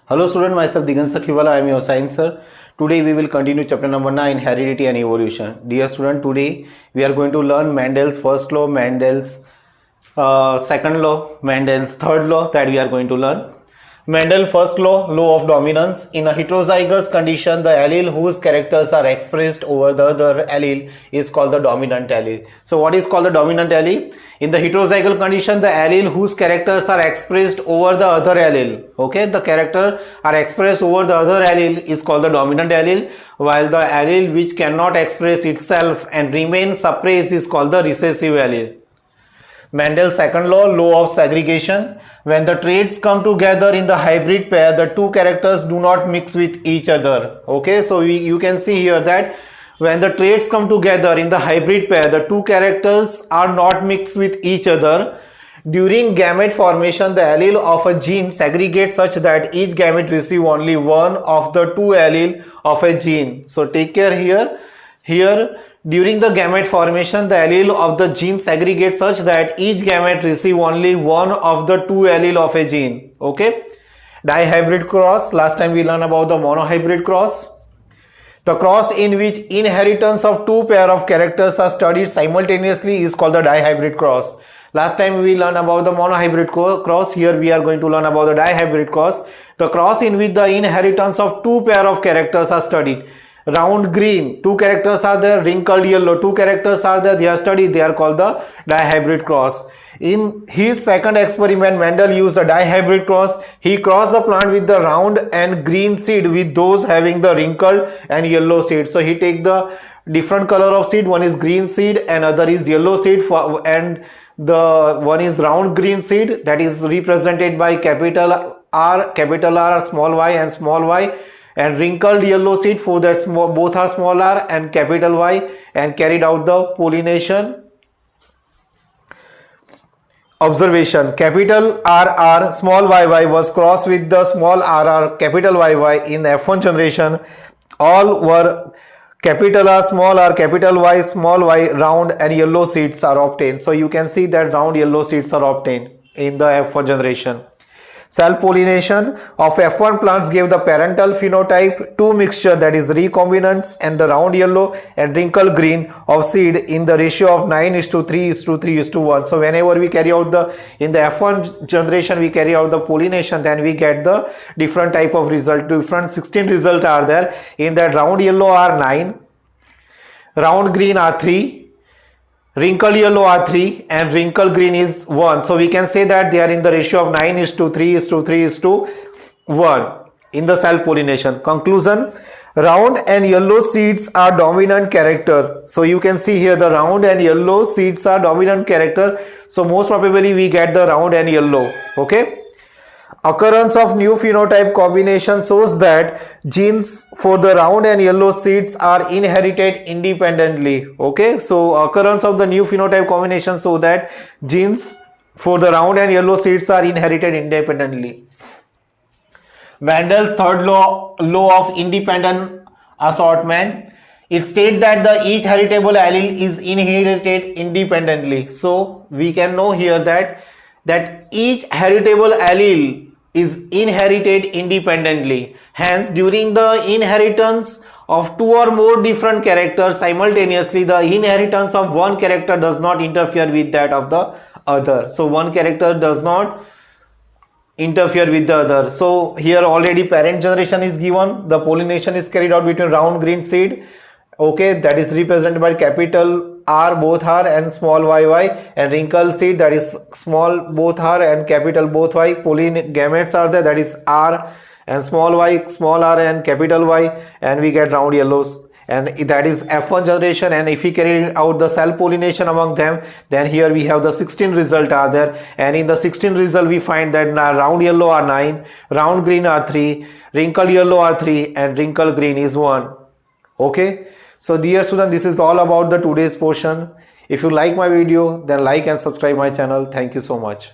Hello student, myself Digant Sakhiwala, I am your science sir. Today we will continue chapter number 9, heredity and evolution. Dear student, today we are going to learn Mendel's first law, Mendel's second law, Mendel's third law that we are going to learn. Mendel first law, law of dominance. In a heterozygous condition, the allele whose characters are expressed over the other allele is called the dominant allele. So what is called the dominant allele? In the heterozygal condition, the allele whose characters are expressed over the other allele, okay, the character are expressed over the other allele is called the dominant allele, while the allele which cannot express itself and remain suppressed is called the recessive allele. Mendel's second law, law of segregation. When the traits come together in the hybrid pair, the two characters do not mix with each other. Okay, so you can see here that when the traits come together in the hybrid pair, the two characters are not mixed with each other. During gamete formation, the allele of a gene segregates such that each gamete receive only one of the two allele of a gene. So take care here. Here, during the gamete formation, the allele of the gene segregates such that each gamete receive only one of the two allele of a gene. Okay. Dihybrid cross. Last time we learned about the monohybrid cross. The cross in which inheritance of two pair of characters are studied simultaneously is called the dihybrid cross. Last time we learned about the monohybrid cross. Here we are going to learn about the dihybrid cross. The cross in which the inheritance of two pair of characters are studied. Round green, two characters are there. Wrinkled yellow, two characters are there. They are studied. They are called the dihybrid cross. In his second experiment, Mendel used a dihybrid cross. He crossed the plant with the round and green seed with those having the wrinkled and yellow seed. So he take the different color of seed. One is green seed and other is yellow seed, and the one is round green seed that is represented by capital R, small y and small y. And wrinkled yellow seed for that both are small r and capital Y, and carried out the pollination. Observation: capital RR small YY was crossed with the small RR capital YY in F1 generation. All were capital R, capital Y, small y, round and yellow seeds are obtained. So you can see that round yellow seeds are obtained in the F1 generation. Self-pollination of F1 plants gave the parental phenotype two mixture, that is recombinants and the round yellow and wrinkled green of seed in the ratio of 9:3:3:1. So whenever we carry out in the F1 generation we carry out the pollination, then we get the different type of result. Different 16 results are there. In that, round yellow are 9, round green are 3, wrinkled yellow are 3 and wrinkled green is 1. So we can say that they are in the ratio of 9:3:3:1 in the self pollination. Conclusion: round and yellow seeds are dominant character. So you can see here the round and yellow seeds are dominant character. So most probably we get the round and yellow. Okay. Occurrence of new phenotype combination shows that genes for the round and yellow seeds are inherited independently. Okay, so occurrence of the new phenotype combination show that genes for the round and yellow seeds are inherited independently. Mendel's third law of independent assortment. It states that each heritable allele is inherited independently. So we can know here that each heritable allele is inherited independently. Hence, during the inheritance of two or more different characters simultaneously, the inheritance of one character does not interfere with that of the other. So one character does not interfere with the other. So here already parent generation is given. The pollination is carried out between round green seed. Okay, that is represented by capital R both R and small YY, and wrinkled seed, that is small both R and capital both Y. Pollen gametes are there, that is R and small y, small r and capital Y, and we get round yellows, and that is F1 generation. And if we carry out the self pollination among them, then here we have the 16 result are there, and in the 16 result we find that round yellow are 9, round green are 3, wrinkled yellow are 3 and wrinkled green is 1. Okay. So dear student, this is all about the today's portion. If you like my video, then like and subscribe my channel. Thank you so much.